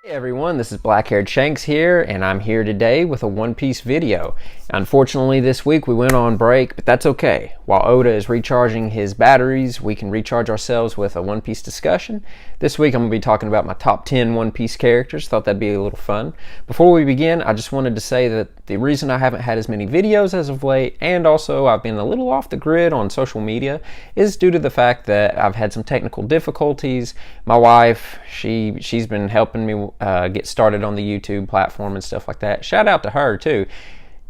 Hey everyone, this is Black-Haired Shanks here, and I'm here today with a One Piece video. Unfortunately, this week we went on break, but that's okay. While Oda is recharging his batteries, we can recharge ourselves with a One Piece discussion. This week I'm going to be talking about my top 10 One Piece characters. Thought that'd be a little fun. Before we begin, I just wanted to say that the reason I haven't had as many videos as of late, and also I've been a little off the grid on social media, is due to the fact that I've had some technical difficulties. My wife, she's been helping me get started on the YouTube platform and stuff like that. Shout out to her too.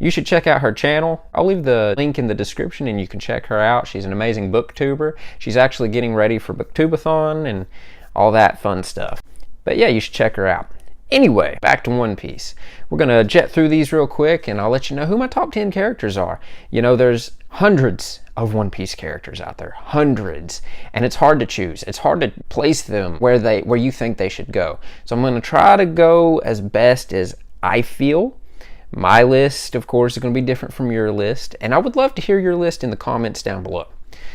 You should check out her channel. I'll leave the link in the description and you can check her out. She's an amazing booktuber. She's actually getting ready for Booktubeathon and all that fun stuff. But yeah, you should check her out. Anyway, back to One Piece. We're gonna jet through these real quick and I'll let you know who my top 10 characters are. You know, there's hundreds of One Piece characters out there, hundreds, and it's hard to choose. It's hard to place them where you think they should go. So I'm gonna try to go as best as I feel. My list, of course, is gonna be different from your list, and I would love to hear your list in the comments down below.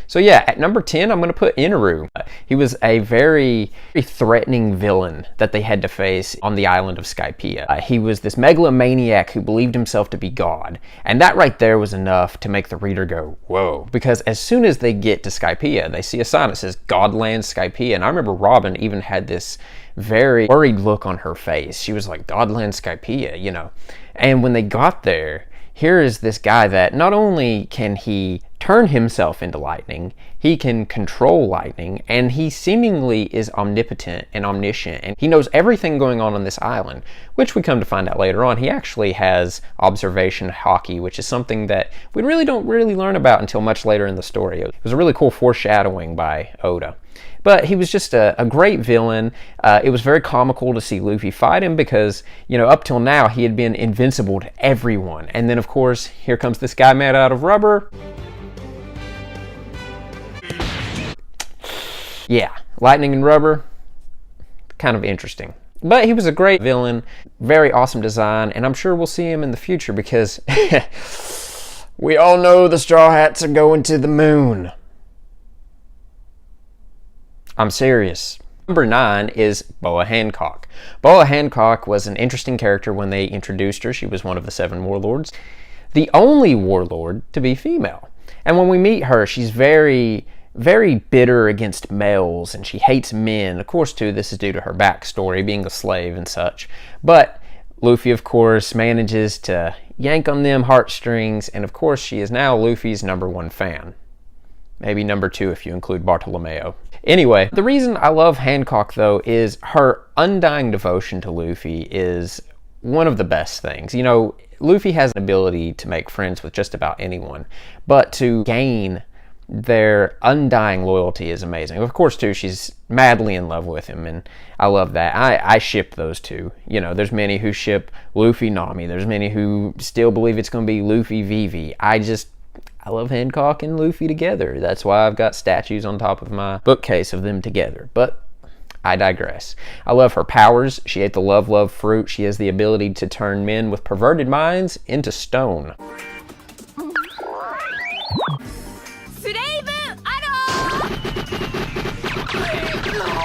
So yeah, at number 10, I'm going to put Inaru. He was a very threatening villain that they had to face on the island of Skypiea. He was this megalomaniac who believed himself to be God. And that right there was enough to make the reader go, whoa. Because as soon as they get to Skypiea, they see a sign that says Godland Skypiea. And I remember Robin even had this very worried look on her face. She was like, Godland Skypiea, you know. And when they got there, here is this guy that not only can he turn himself into lightning, he can control lightning, and he seemingly is omnipotent and omniscient, and he knows everything going on this island, which we come to find out later on. He actually has observation hockey, which is something that we don't learn about until much later in the story. It was a really cool foreshadowing by Oda. But he was just a great villain. It was very comical to see Luffy fight him because, you know, up till now he had been invincible to everyone. And then, of course, here comes this guy made out of rubber. Yeah, lightning and rubber, kind of interesting. But he was a great villain, very awesome design, and I'm sure we'll see him in the future because we all know the Straw Hats are going to the moon. I'm serious. Number 9 is Boa Hancock. Boa Hancock was an interesting character when they introduced her. She was one of the 7 warlords, the only warlord to be female. And when we meet her, she's very bitter against males, and she hates men. Of course, too, this is due to her backstory, being a slave and such. But Luffy, of course, manages to yank on them heartstrings, and of course, she is now Luffy's #1 fan. Maybe number 2 if you include Bartolomeo. Anyway, the reason I love Hancock, though, is her undying devotion to Luffy is one of the best things. You know, Luffy has an ability to make friends with just about anyone, but to gain their undying loyalty is amazing. Of course, too, she's madly in love with him, and I love that. I ship those two. You know, there's many who ship Luffy Nami. There's many who still believe it's going to be Luffy Vivi. I love Hancock and Luffy together. That's why I've got statues on top of my bookcase of them together. But I digress. I love her powers. She ate the love fruit. She has the ability to turn men with perverted minds into stone.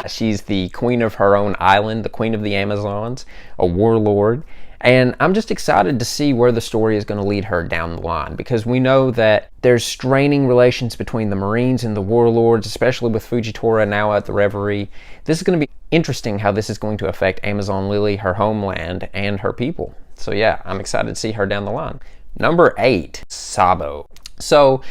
She's the queen of her own island, the queen of the Amazons, a warlord. And I'm just excited to see where the story is going to lead her down the line, because we know that there's straining relations between the Marines and the warlords, especially with Fujitora now at the Reverie. This is going to be interesting how this is going to affect Amazon Lily, her homeland, and her people. So yeah, I'm excited to see her down the line. Number 8, Sabo. So,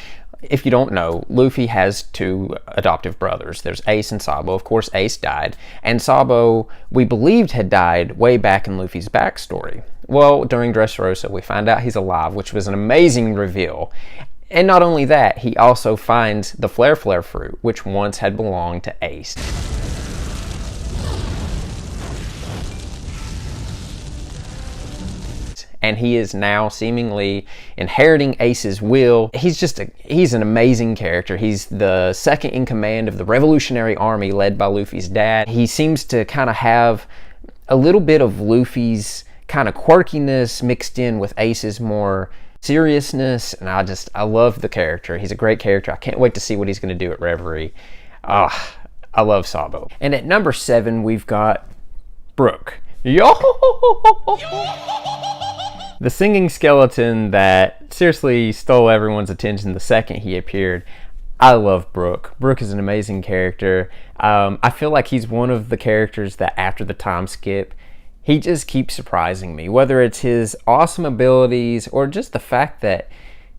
if you don't know, Luffy has 2 adoptive brothers. There's Ace and Sabo. Of course, Ace died, and Sabo, we believed, had died way back in Luffy's backstory. Well, during Dressrosa, we find out he's alive, which was an amazing reveal. And not only that, he also finds the Flare Flare fruit, which once had belonged to Ace. And he is now seemingly inheriting Ace's will. He's an amazing character. He's the second in command of the Revolutionary Army led by Luffy's dad. He seems to kind of have a little bit of Luffy's kind of quirkiness mixed in with Ace's more seriousness, and I love the character. He's a great character. I can't wait to see what he's going to do at Reverie. I love Sabo. And at number 7, we've got Brook. Yo! The singing skeleton that seriously stole everyone's attention the second he appeared. I love Brook. Brook is an amazing character. I feel like he's one of the characters that after the time skip, he just keeps surprising me. Whether it's his awesome abilities or just the fact that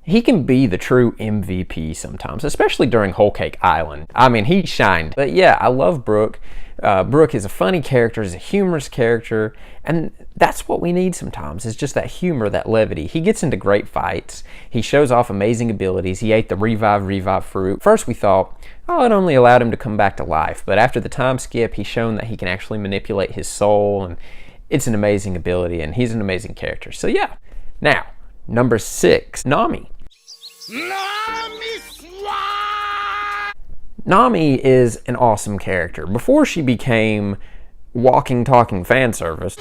he can be the true MVP sometimes, especially during Whole Cake Island. I mean, he shined. But yeah, I love Brook. Brook is a funny character, he's a humorous character, and that's what we need sometimes, is just that humor, that levity. He gets into great fights, he shows off amazing abilities, he ate the revive fruit. First we thought, oh, it only allowed him to come back to life, but after the time skip, he's shown that he can actually manipulate his soul, and it's an amazing ability, and he's an amazing character. So yeah. Now, number 6, Nami. Nami is an awesome character. Before she became walking, talking fan service,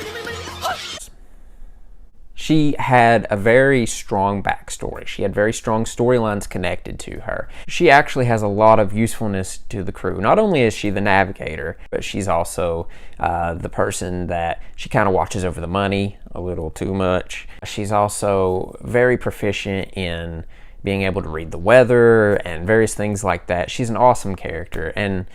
she had a very strong backstory. She had very strong storylines connected to her. She actually has a lot of usefulness to the crew. Not only is she the navigator, but she's also the person that she kind of watches over the money a little too much. She's also very proficient in being able to read the weather and various things like that. She's an awesome character, and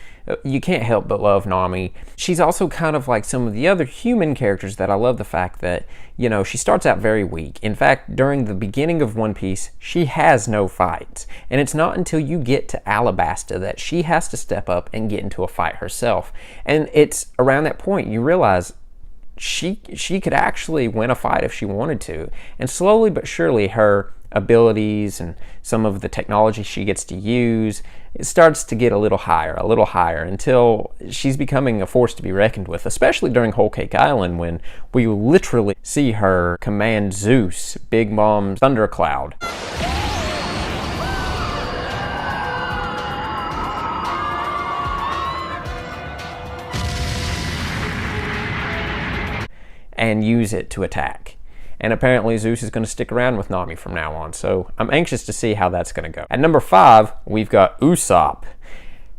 you can't help but love Nami. She's also kind of like some of the other human characters that I love the fact that, you know, she starts out very weak. In fact, during the beginning of One Piece, she has no fights. And it's not until you get to Alabasta that she has to step up and get into a fight herself. And it's around that point you realize she could actually win a fight if she wanted to. And slowly but surely her abilities and some of the technology she gets to use, it starts to get a little higher until she's becoming a force to be reckoned with, especially during Whole Cake Island when we literally see her command Zeus, Big Mom's thundercloud. And use it to attack. And apparently Zeus is going to stick around with Nami from now on, so I'm anxious to see how that's going to go. At number 5, we've got Usopp.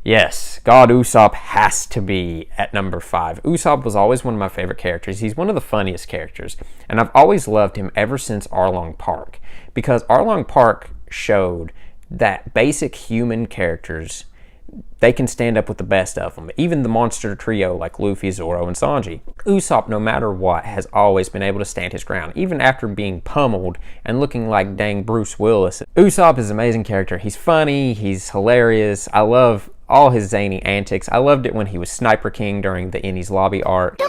Yes, God Usopp has to be at number 5. Usopp was always one of my favorite characters. He's one of the funniest characters, and I've always loved him ever since Arlong Park, because Arlong Park showed that basic human characters, they can stand up with the best of them, even the monster trio like Luffy, Zoro, and Sanji. Usopp, no matter what, has always been able to stand his ground, even after being pummeled and looking like dang Bruce Willis. Usopp is an amazing character. He's funny, he's hilarious. I love all his zany antics. I loved it when he was Sniper King during the Enies Lobby arc.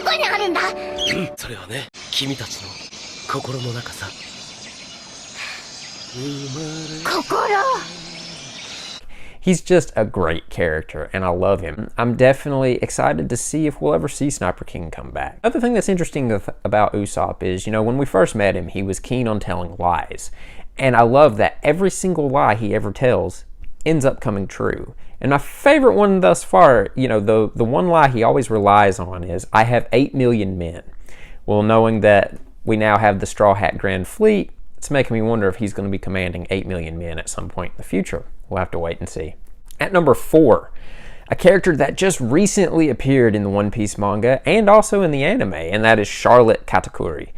He's just a great character, and I love him. I'm definitely excited to see if we'll ever see Sniper King come back. Another thing that's interesting about Usopp is, you know, when we first met him, he was keen on telling lies. And I love that every single lie he ever tells ends up coming true. And my favorite one thus far, you know, the one lie he always relies on is, I have 8 million men. Well, knowing that we now have the Straw Hat Grand Fleet, it's making me wonder if he's going to be commanding 8 million men at some point in the future. We'll have to wait and see. At number 4, a character that just recently appeared in the One Piece manga and also in the anime, and that is Charlotte Katakuri.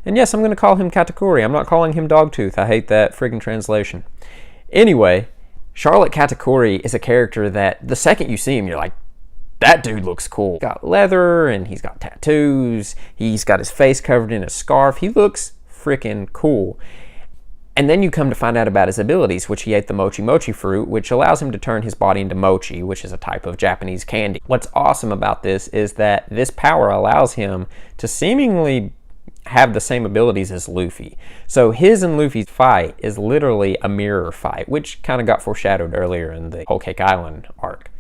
And yes, I'm going to call him Katakuri. I'm not calling him Dogtooth. I hate that friggin' translation. Anyway, Charlotte Katakuri is a character that the second you see him, you're like, that dude looks cool. He's got leather and he's got tattoos. He's got his face covered in a scarf. He looks freaking cool. And then you come to find out about his abilities, which he ate the mochi fruit, which allows him to turn his body into mochi, which is a type of Japanese candy. What's awesome about this is that this power allows him to seemingly have the same abilities as Luffy. So his and Luffy's fight is literally a mirror fight, which kind of got foreshadowed earlier in the Whole Cake Island arc.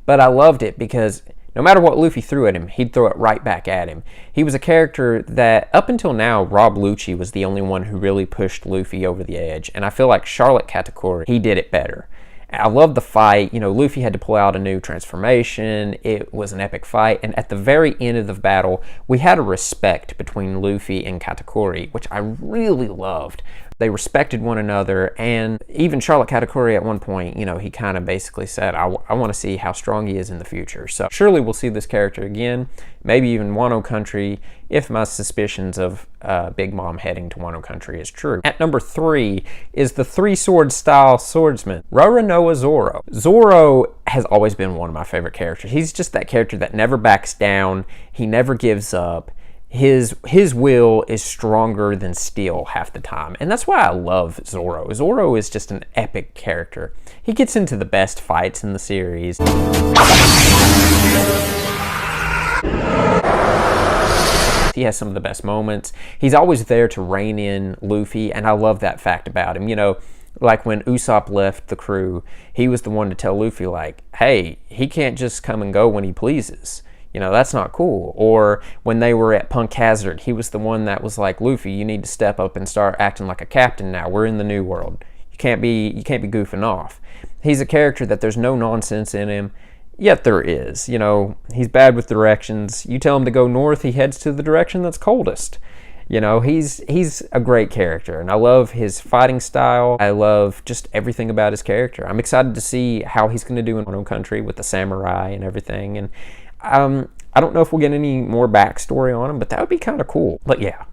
But I loved it because no matter what Luffy threw at him, he'd throw it right back at him. He was a character that, up until now, Rob Lucci was the only one who really pushed Luffy over the edge, and I feel like Charlotte Katakuri, he did it better. I love the fight. You know, Luffy had to pull out a new transformation. It was an epic fight. And at the very end of the battle, we had a respect between Luffy and Katakuri, which I really loved. They respected one another, and even Charlotte Katakuri at one point, you know, he kind of basically said, I want to see how strong he is in the future. So surely we'll see this character again, maybe even Wano Country, if my suspicions of Big Mom heading to Wano Country is true. At number 3 is the three-sword style swordsman, Roronoa Zoro. Zoro has always been one of my favorite characters. He's just that character that never backs down, he never gives up. His will is stronger than steel half the time, and that's why I love Zoro. Zoro is just an epic character. He gets into the best fights in the series. He has some of the best moments. He's always there to rein in Luffy, and I love that fact about him. You know, like when Usopp left the crew, he was the one to tell Luffy, like, hey, he can't just come and go when he pleases. You know, that's not cool. Or when they were at Punk Hazard, he was the one that was like, Luffy, you need to step up and start acting like a captain now. We're in the new world. You can't be goofing off. He's a character that there's no nonsense in him, yet there is. You know, he's bad with directions. You tell him to go north, he heads to the direction that's coldest. You know, he's a great character, and I love his fighting style. I love just everything about his character. I'm excited to see how he's going to do in Wano Country with the samurai and everything. And I don't know if we'll get any more backstory on him, but that would be kind of cool. But yeah.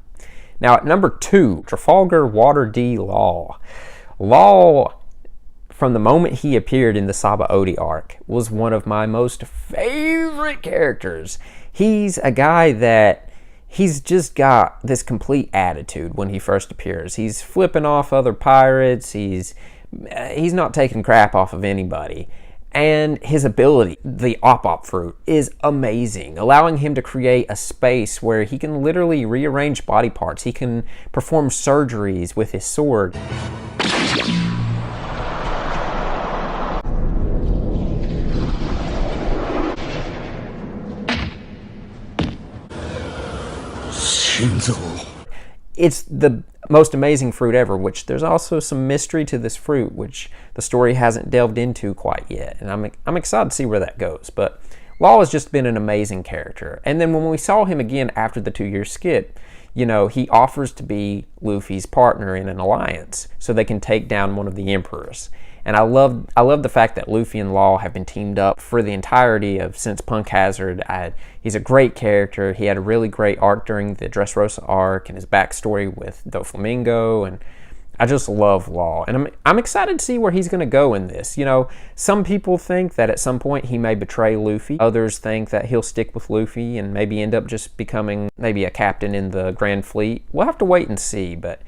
Now at number 2, Trafalgar Water D. Law. Law, from the moment he appeared in the Saba Odi arc, was one of my most favorite characters. He's a guy that he's just got this complete attitude when he first appears. He's flipping off other pirates. He's not taking crap off of anybody. And his ability, the Op fruit, is amazing, allowing him to create a space where he can literally rearrange body parts. He can perform surgeries with his sword. It's the most amazing fruit ever, which there's also some mystery to this fruit, which the story hasn't delved into quite yet. And I'm excited to see where that goes. But Law has just been an amazing character. And then when we saw him again after the 2-year skip, you know, he offers to be Luffy's partner in an alliance so they can take down one of the emperors. And I love the fact that Luffy and Law have been teamed up for the entirety of since Punk Hazard. He's a great character. He had a really great arc during the Dressrosa arc and his backstory with Doflamingo, and I just love Law. And I'm excited to see where he's going to go in this. You know, some people think that at some point he may betray Luffy. Others think that he'll stick with Luffy and maybe end up just becoming maybe a captain in the Grand Fleet. We'll have to wait and see, but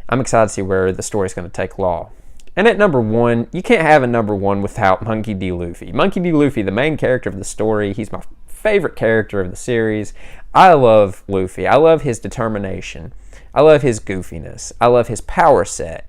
I'm excited to see where the story's going to take Law. And at number 1, you can't have a number 1 without Monkey D. Luffy. Monkey D. Luffy, the main character of the story, he's my favorite character of the series. I love Luffy. I love his determination. I love his goofiness. I love his power set.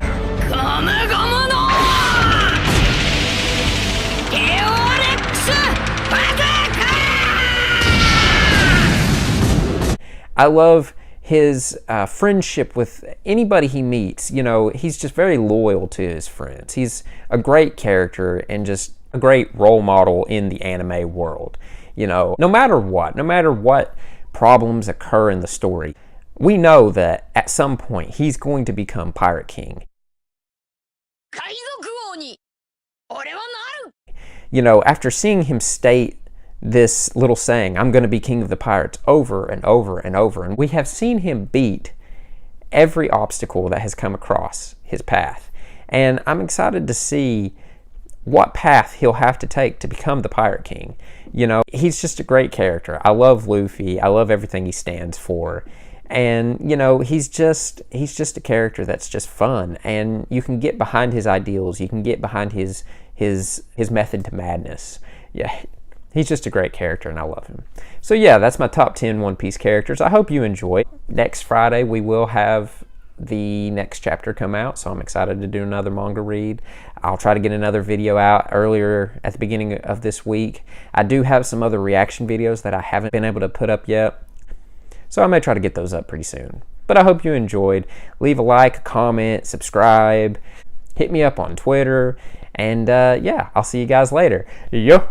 I love his friendship with anybody he meets. You know, he's just very loyal to his friends. He's a great character and just a great role model in the anime world. You know, no matter what problems occur in the story, we know that at some point he's going to become Pirate King. You know, after seeing him state this little saying, I'm going to be king of the pirates, over and over and over, and we have seen him beat every obstacle that has come across his path. And I'm excited to see what path he'll have to take to become the Pirate King. You know, he's just a great character. I love Luffy. I love everything he stands for. And, you know, he's just a character that's just fun, and you can get behind his ideals. You can get behind his method to madness. Yeah, he's just a great character, and I love him. So yeah, that's my top 10 One Piece characters. I hope you enjoy. Next Friday, we will have the next chapter come out, so I'm excited to do another manga read. I'll try to get another video out earlier at the beginning of this week. I do have some other reaction videos that I haven't been able to put up yet, so I may try to get those up pretty soon. But I hope you enjoyed. Leave a like, comment, subscribe, hit me up on Twitter, And yeah, I'll see you guys later. Yo.